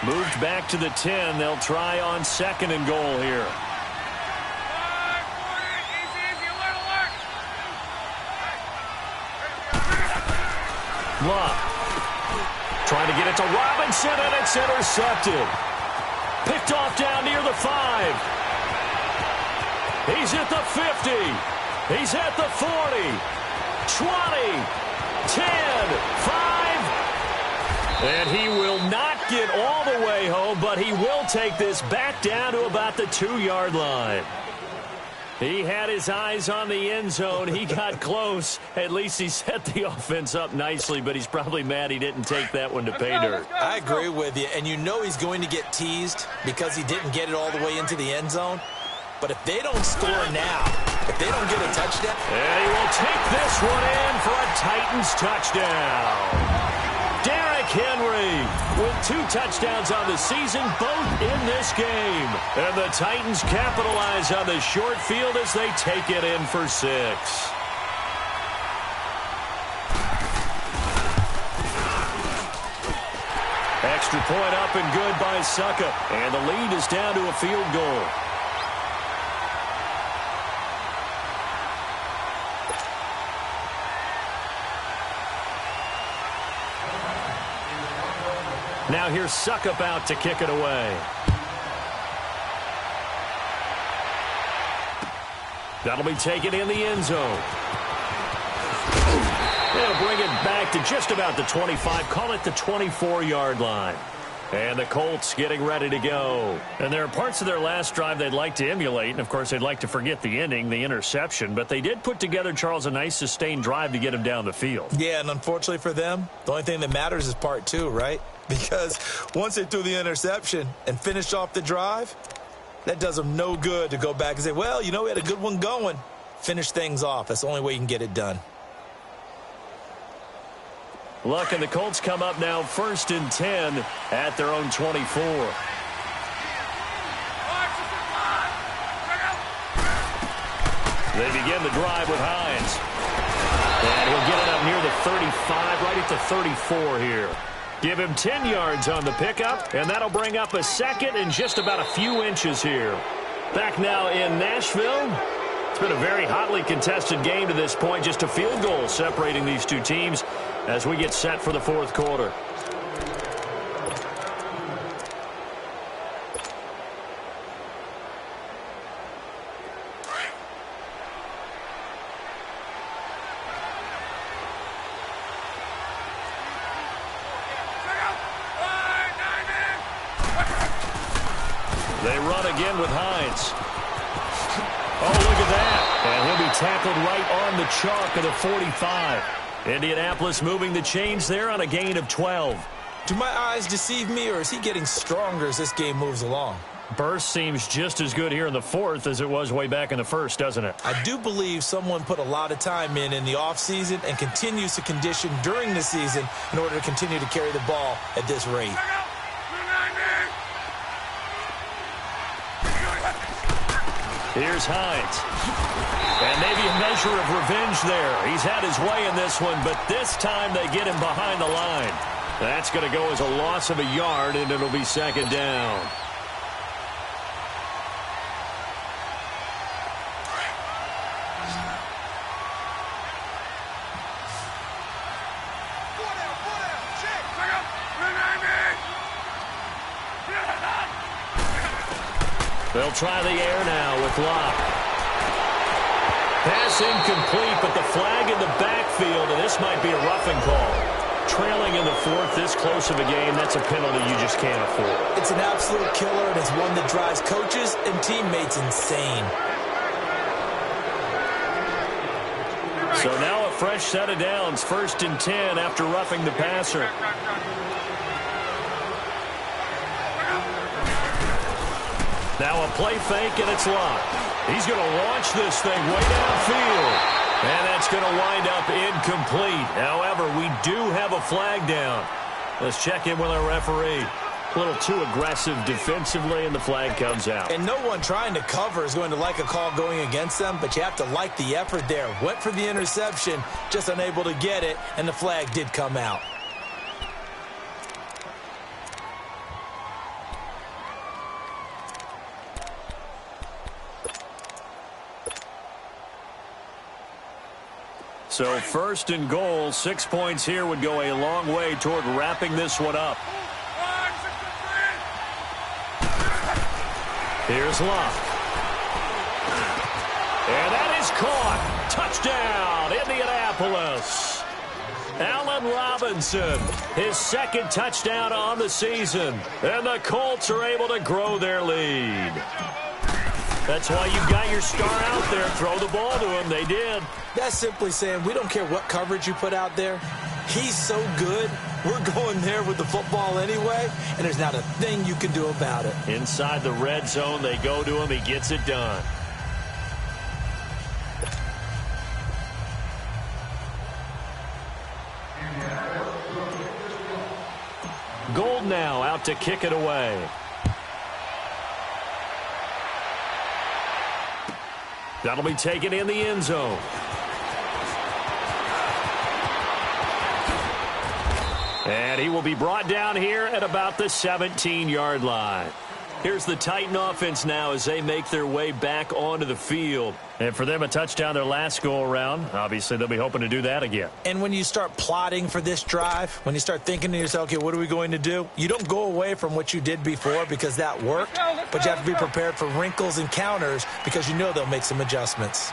A: Moved back to the 10. They'll try on 2nd and goal here. Locke. Trying to get it to Robinson, and it's intercepted. Picked off down near the 5. He's at the 50. He's at the 40. 20. 10. 5. And he will not get all the way home, but he will take this back down to about the 2-yard line. He had his eyes on the end zone. He got close. At least he set the offense up nicely, but he's probably mad he didn't take that one to pay dirt.
B: I agree with you, and you know he's going to get teased because he didn't get it all the way into the end zone. But if they don't score now, if they don't get a touchdown.
A: And he will take this one in for a Titans touchdown. Derrick Henry with 2 touchdowns on the season, both in this game. And the Titans capitalize on the short field as they take it in for 6. Extra point up and good by Suckup. And the lead is down to a field goal. Now here's Suckup out to kick it away. That'll be taken in the end zone. They'll bring it back to just about the 25. Call it the 24-yard line. And the Colts getting ready to go. And there are parts of their last drive they'd like to emulate. And, of course, they'd like to forget the ending, the interception. But they did put together, Charles, a nice sustained drive to get him down the field.
B: Yeah, and unfortunately for them, the only thing that matters is part two, right? Because once they threw the interception and finished off the drive, that does them no good to go back and say, well, you know, we had a good one going. Finish things off. That's the only way you can get it done.
A: Look, and the Colts come up now 1st and 10 at their own 24. They begin the drive with Hines. And he'll get it up near the 35, right at the 34 here. Give him 10 yards on the pickup, and that'll bring up a second and just about a few inches here. Back now in Nashville. It's been a very hotly contested game to this point. Just a field goal separating these two teams as we get set for the fourth quarter. They run again with Hines. Oh, look at that. And he'll be tackled right on the chalk of the 45. Indianapolis moving the chains there on a gain of 12.
B: Do my eyes deceive me, or is he getting stronger as this game moves along?
A: Burst seems just as good here in the fourth as it was way back in the first, doesn't it?
B: I do believe someone put a lot of time in the offseason and continues to condition during the season in order to continue to carry the ball at this rate.
A: Here's Hines. And maybe a measure of revenge there. He's had his way in this one, but this time they get him behind the line. That's going to go as a loss of a yard, and it'll be second down. They'll try the air now with Locke. Pass incomplete, but the flag in the backfield, and this might be a roughing call. Trailing in the fourth, this close of a game, that's a penalty you just can't afford.
B: It's an absolute killer, and it's one that drives coaches and teammates insane.
A: So now a fresh set of downs, 1st and 10 after roughing the passer. Now a play fake, and it's Locke. He's going to launch this thing way downfield. And that's going to wind up incomplete. However, we do have a flag down. Let's check in with our referee. A little too aggressive defensively, and the flag comes out.
B: And no one trying to cover is going to like a call going against them, but you have to like the effort there. Went for the interception, just unable to get it, and the flag did come out.
A: So 1st and goal, 6 points here would go a long way toward wrapping this one up. Here's Locke. And that is caught. Touchdown, Indianapolis. Allen Robinson, his second touchdown on the season. And the Colts are able to grow their lead. That's why you've got your star out there. Throw the ball to him. They did.
B: That's simply saying we don't care what coverage you put out there. He's so good, we're going there with the football anyway, and there's not a thing you can do about it.
A: Inside the red zone, they go to him. He gets it done. Gold now out to kick it away. That'll be taken in the end zone. And he will be brought down here at about the 17-yard line. Here's the Titan offense now as they make their way back onto the field. And for them, a touchdown their last go-around. Obviously, they'll be hoping to do that again.
B: And when you start plotting for this drive, when you start thinking to yourself, okay, what are we going to do? You don't go away from what you did before because that worked, but you have to be prepared for wrinkles and counters because you know they'll make some adjustments.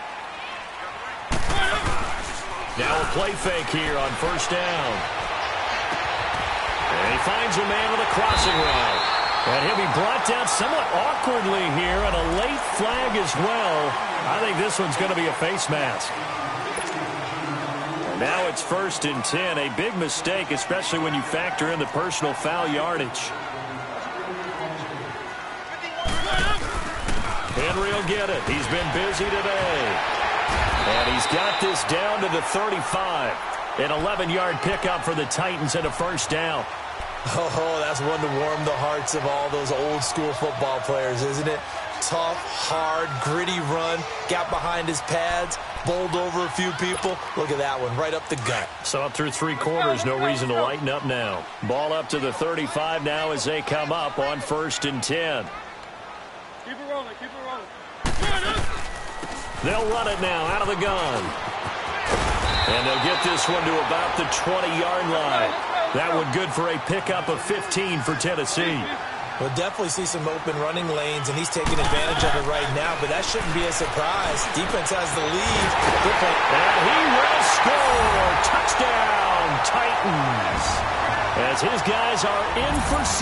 A: Now a play fake here on first down. And he finds a man with a crossing route. And he'll be brought down somewhat awkwardly here, and a late flag as well. I think this one's going to be a face mask. And now it's 1st and 10. A big mistake, especially when you factor in the personal foul yardage. Henry will get it. He's been busy today. And he's got this down to the 35. An 11-yard pickup for the Titans and a first down.
B: Oh, that's one to warm the hearts of all those old-school football players, isn't it? Tough, hard, gritty run, got behind his pads, bowled over a few people. Look at that one, right up the gut.
A: So up through 3 quarters, no reason to lighten up now. Ball up to the 35 now as they come up on 1st and 10.
C: Keep it rolling, keep it rolling.
A: They'll run it now out of the gun. And they'll get this one to about the 20-yard line. That one good for a pickup of 15 for Tennessee.
B: We'll definitely see some open running lanes, and he's taking advantage of it right now, but that shouldn't be a surprise. Defense has the lead.
A: And he will score. Touchdown, Titans. As his guys are in for 6.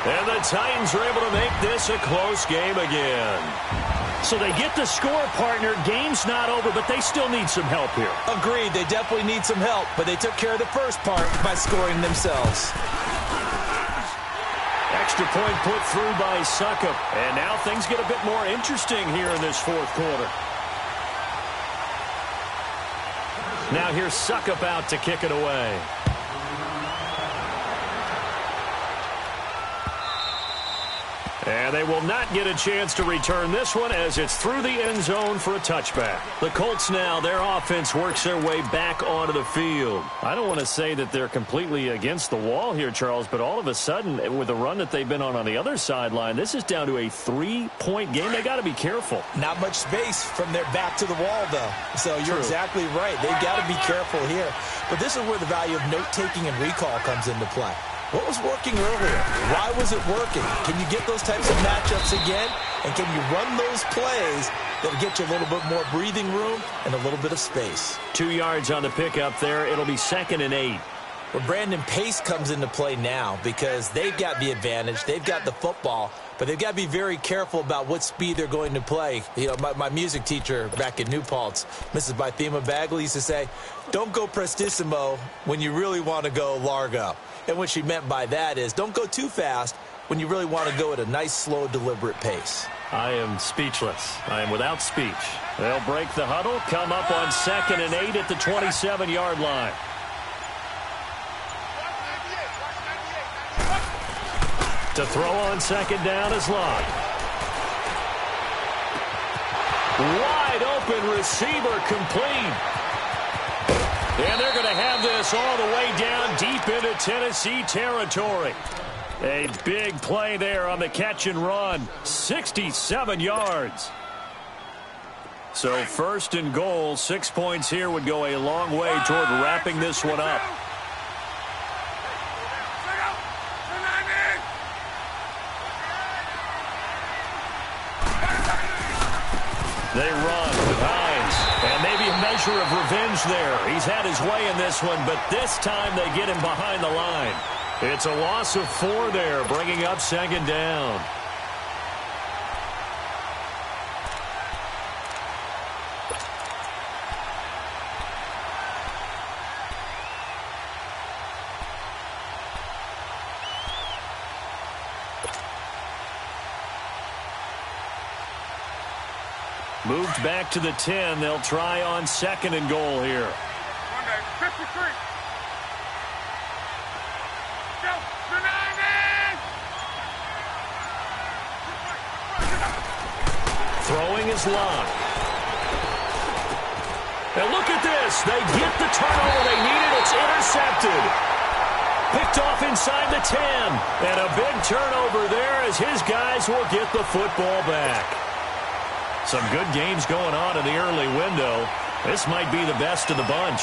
A: And the Titans are able to make this a close game again. So they get the score, partner. Game's not over, but they still need some help here.
B: Agreed. They definitely need some help, but they took care of the first part by scoring themselves.
A: Extra point put through by Succop. And now things get a bit more interesting here in this 4th quarter. Now here's Succop out to kick it away. And they will not get a chance to return this one as it's through the end zone for a touchback. The Colts now, their offense works their way back onto the field. I don't want to say that they're completely against the wall here, Charles, but all of a sudden, with the run that they've been on the other sideline, this is down to a 3-point game. They got to be careful.
B: Not much space from their back to the wall, though. So you're exactly right. They've got to be careful here. But this is where the value of note-taking and recall comes into play. What was working earlier? Why was it working? Can you get those types of matchups again? And can you run those plays that'll get you a little bit more breathing room and a little bit of space?
A: 2 yards on the pickup there. It'll be 2nd and 8.
B: Well, Brandon, pace comes into play now because they've got the advantage. They've got the football, but they've got to be very careful about what speed they're going to play. You know, my music teacher back in New Paltz, Mrs. Bythema Bagley, used to say, don't go prestissimo when you really want to go largo. And what she meant by that is don't go too fast when you really want to go at a nice, slow, deliberate pace.
A: I am speechless. I am without speech. They'll break the huddle, come up on 2nd and 8 at the 27-yard line. To throw on 2nd down is Locke. Wide open receiver complete. And they're going to have this all the way down deep into Tennessee territory. A big play there on the catch and run. 67 yards. So 1st and goal, 6 points here would go a long way toward wrapping this one up. They run with Hines, and maybe a measure of revenge there. He's had his way in this one, but this time they get him behind the line. It's a loss of 4 there, bringing up 2nd down. Moved back to the 10. They'll try on 2nd and goal here.
C: 53.
A: Throwing is Locke. And look at this. They get the turnover they needed. It's intercepted. Picked Picked off inside the 10. And a big turnover there as his guys will get the football back. Some good games going on in the early window. This might be the best of the bunch.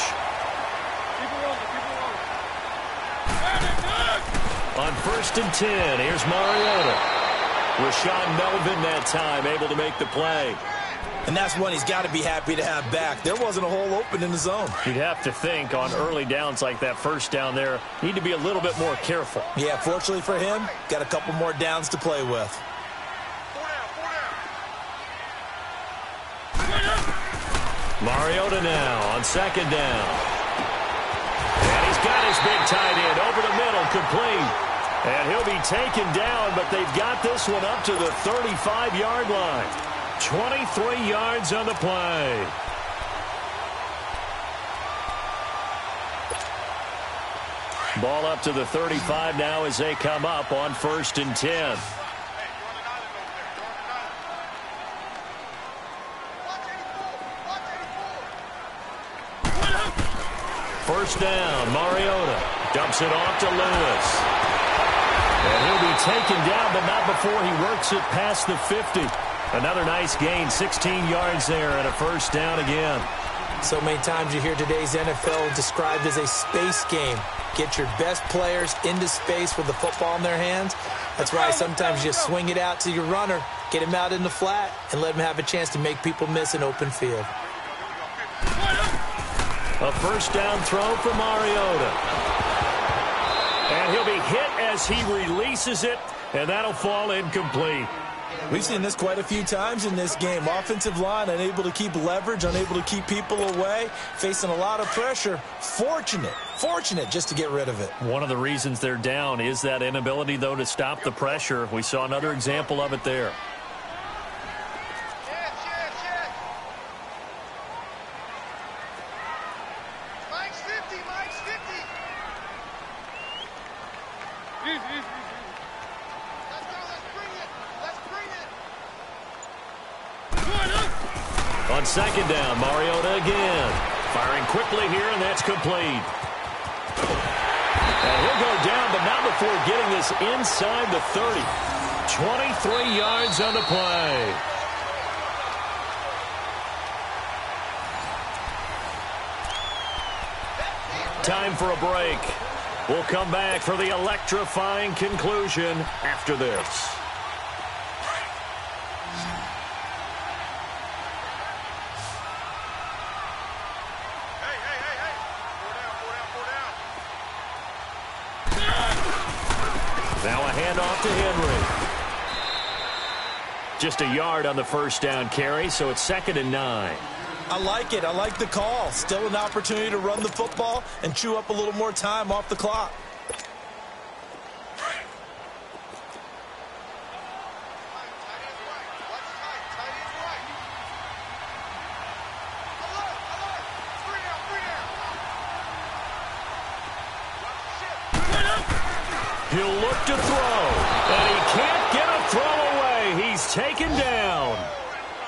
A: On 1st and 10, here's Mariota. Rashaan Melvin that time able to make the play.
B: And that's one he's got to be happy to have back. There wasn't a hole open in the zone.
A: You'd have to think on early downs like that first down there, need to be a little bit more careful.
B: Yeah, fortunately for him, got a couple more downs to play with.
A: Mariota now on 2nd down. And he's got his big tight end over the middle, complete. And he'll be taken down, but they've got this one up to the 35-yard line. 23 yards on the play. Ball up to the 35 now as they come up on 1st and 10. First down, Mariota dumps it off to Lewis. And he'll be taken down, but not before he works it past the 50. Another nice gain, 16 yards there, and a first down again.
B: So many times you hear today's NFL described as a space game. Get your best players into space with the football in their hands. That's why sometimes you swing it out to your runner, get him out in the flat, and let him have a chance to make people miss an open field.
A: A first down throw for Mariota. And he'll be hit as he releases it, and that'll fall incomplete.
B: We've seen this quite a few times in this game. Offensive line unable to keep leverage, unable to keep people away, facing a lot of pressure. Fortunate just to get rid of it.
A: One of the reasons they're down is that inability, though, to stop the pressure. We saw another example of it there.
C: Mike's 50, Mike's 50. Let's go, let's bring it. Let's bring it.
A: On 2nd down, Mariota again. Firing quickly here, and that's complete. And he'll go down, but not before getting this inside the 30. 23 yards on the play. Time for a break. We'll come back for the electrifying conclusion after this. Now a handoff to Henry. Just a yard on the first down carry, so it's 2nd and 9.
B: I like it. I like the call. Still an opportunity to run the football and chew up a little more time off the clock.
A: He'll look to throw, and he can't get a throw away. He's taken down.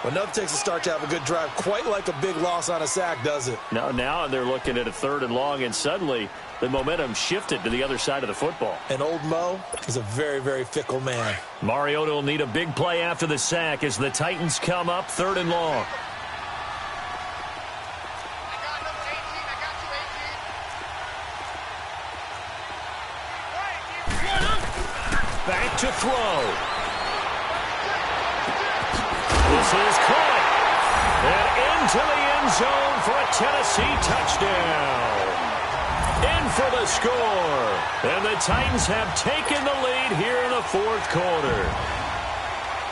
B: Enough takes a start to have a good drive, quite like a big loss on a sack, does it?
A: Now they're looking at a 3rd and long, and suddenly the momentum shifted to the other side of the football.
B: And old Mo is a very, very fickle man.
A: Mariota will need a big play after the sack as the Titans come up 3rd and long. Back to throw. This is caught. And into the end zone for a Tennessee touchdown. In for the score. And the Titans have taken the lead here in the 4th quarter.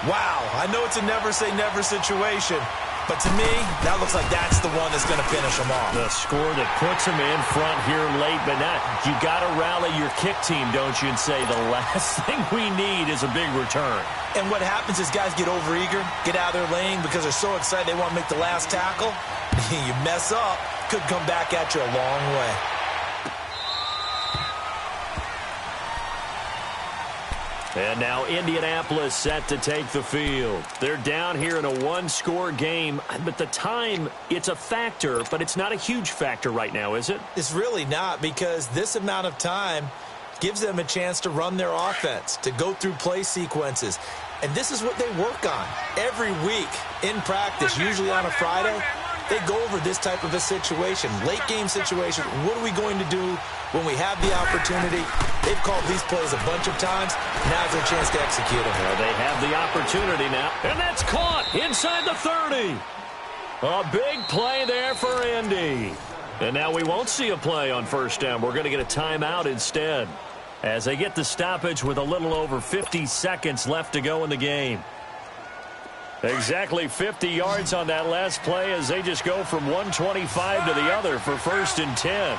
B: Wow, I know it's a never-say-never situation, but to me, that looks like that's the one that's going to finish them off.
A: The score that puts them in front here late, but not. You got to rally your kick team, don't you, and say the last thing we need is a big return.
B: And what happens is guys get overeager, get out of their lane because they're so excited they want to make the last tackle. You mess up, could come back at you a long way.
A: And now Indianapolis set to take the field. They're down here in a one-score game, but the time, it's a factor, but it's not a huge factor right now, is it?
B: It's really not, because this amount of time gives them a chance to run their offense, to go through play sequences. And this is what they work on every week in practice, usually on a Friday. They go over this type of a situation, late-game situation. What are we going to do when we have the opportunity? They've called these plays a bunch of times. Now's their chance to execute them.
A: Well, they have the opportunity now. And that's caught inside the 30. A big play there for Indy. And now we won't see a play on first down. We're going to get a timeout instead as they get the stoppage with a little over 50 seconds left to go in the game. Exactly 50 yards on that last play as they just go from 125 to the other for 1st and 10.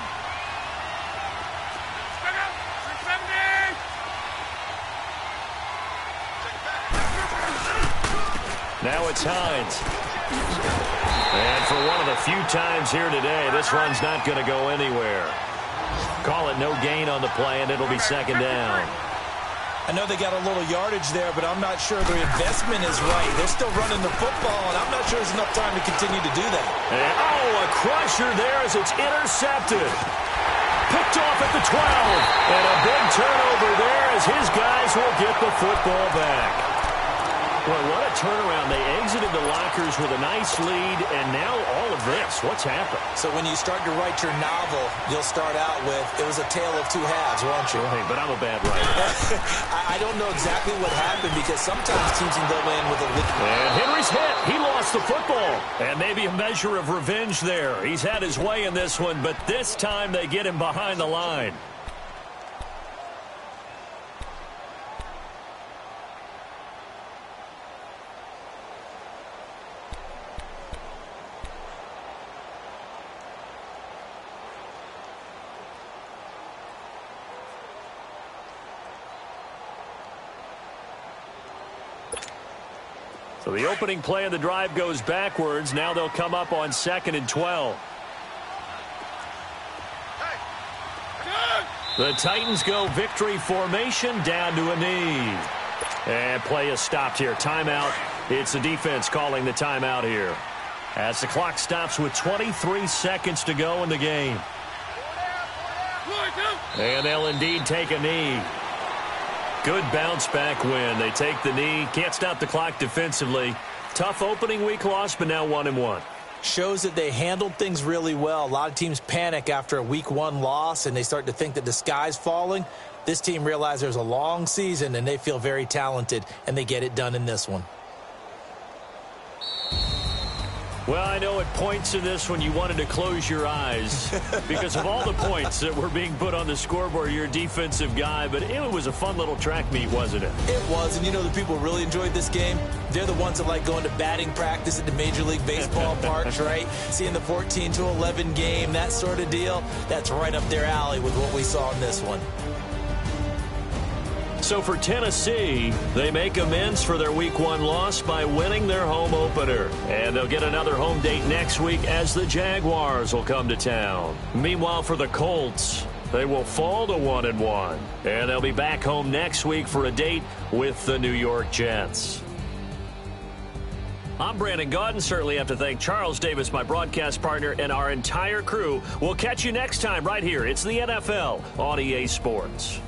A: Now it's Hines. And for one of the few times here today, this run's not going to go anywhere. Call it no gain on the play, and it'll be 2nd down.
B: I know they got a little yardage there, but I'm not sure the investment is right. They're still running the football, and I'm not sure there's enough time to continue to do that.
A: And, a crusher there as it's intercepted. Picked off at the 12. And a big turnover there as his guys will get the football back. Boy, what a turnaround. They exited the lockers with a nice lead, and now all of this. What's happened?
B: So when you start to write your novel, you'll start out with, it was a tale of two halves, won't you?
A: Hey, but I'm a bad writer.
B: I don't know exactly what happened because sometimes teams can go in with a lead.
A: And Henry's hit. He lost the football. And maybe a measure of revenge there. He's had his way in this one, but this time they get him behind the line. So the opening play of the drive goes backwards. Now they'll come up on 2nd and 12. The Titans go victory formation down to a knee. And play is stopped here. Timeout. It's the defense calling the timeout here. As the clock stops with 23 seconds to go in the game. And they'll indeed take a knee. Good bounce back win. They take the knee. Can't stop the clock defensively. Tough opening week loss, but now 1-1.
B: Shows that they handled things really well. A lot of teams panic after a week 1 loss, and they start to think that the sky's falling. This team realizes there's a long season, and they feel very talented, and they get it done in this one.
A: Well, I know at points in this when you wanted to close your eyes because of all the points that were being put on the scoreboard. You're a defensive guy, but it was a fun little track meet, wasn't it?
B: It was, and you know the people who really enjoyed this game? They're the ones that like going to batting practice at the Major League Baseball parks, right? Seeing the 14-11 game, that sort of deal. That's right up their alley with what we saw in this one.
A: So for Tennessee, they make amends for their Week 1 loss by winning their home opener. And they'll get another home date next week as the Jaguars will come to town. Meanwhile, for the Colts, they will fall to 1-1. And they'll be back home next week for a date with the New York Jets. I'm Brandon Gaudin. Certainly have to thank Charles Davis, my broadcast partner, and our entire crew. We'll catch you next time right here. It's the NFL on EA Sports.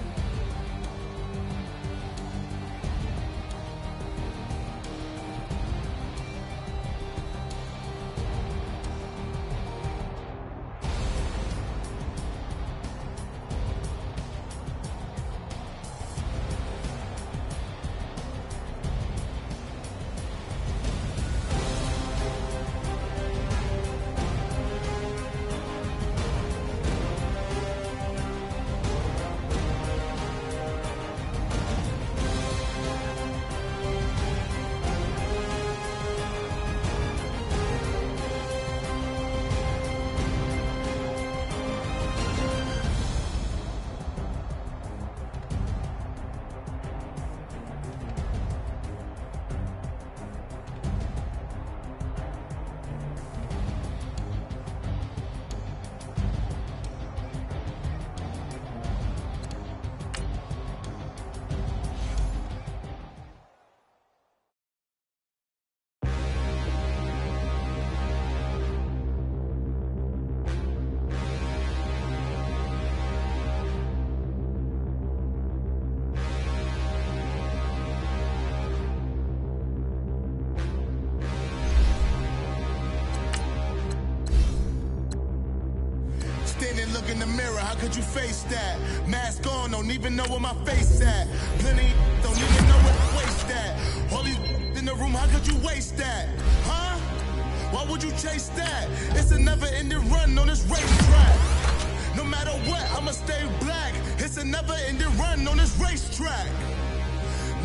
D: mirror, how could you face that? Mask on, don't even know where my face at. Plenty don't even know where to waste that. All these in the room, how could you waste that? Huh? Why would you chase that? It's a never-ending run on this racetrack. No matter what, I'ma stay black. It's a never-ending run on this racetrack.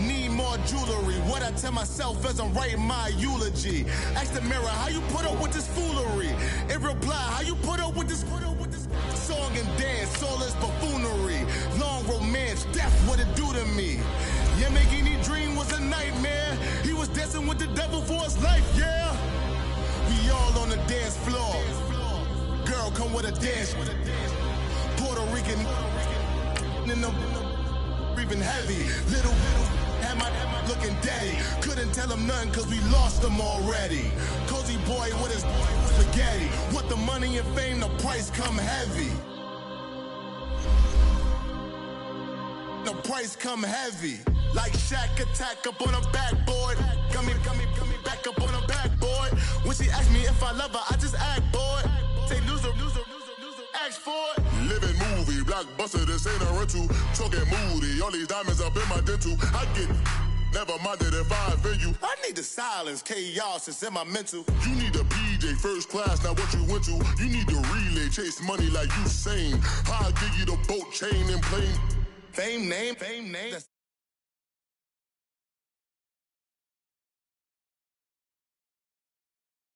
D: Need more jewelry. What I tell myself as I'm writing my eulogy. Ask the mirror, how you put up with this foolery? It reply, how you put up with this song and dance, all this buffoonery. Long romance, death, what it do to me? Yamagini dream was a nightmare. He was dancing with the devil for his life, yeah. We all on the dance floor. Girl, come with a dance. Puerto Rican in the breathing heavy. Little had my looking daddy. Couldn't tell him nothing cause we lost him already. Cozy boy with his spaghetti. What the money and fame, the price come heavy. The price come heavy. Like Shaq attack up on a backboard. Got me back up on a backboard. When she asked me if I love her, I just act bored. Say loser, ask for it. Living movie, blockbuster, this ain't a rental. Talking moody, all these diamonds up in my dental. I get never minded if I offend you. I need the silence, chaos is in my mental. You need a PJ, first class, not what you went to. You need the relay, chase money like you sane. I'll give you the boat, chain, and plane. Fame name.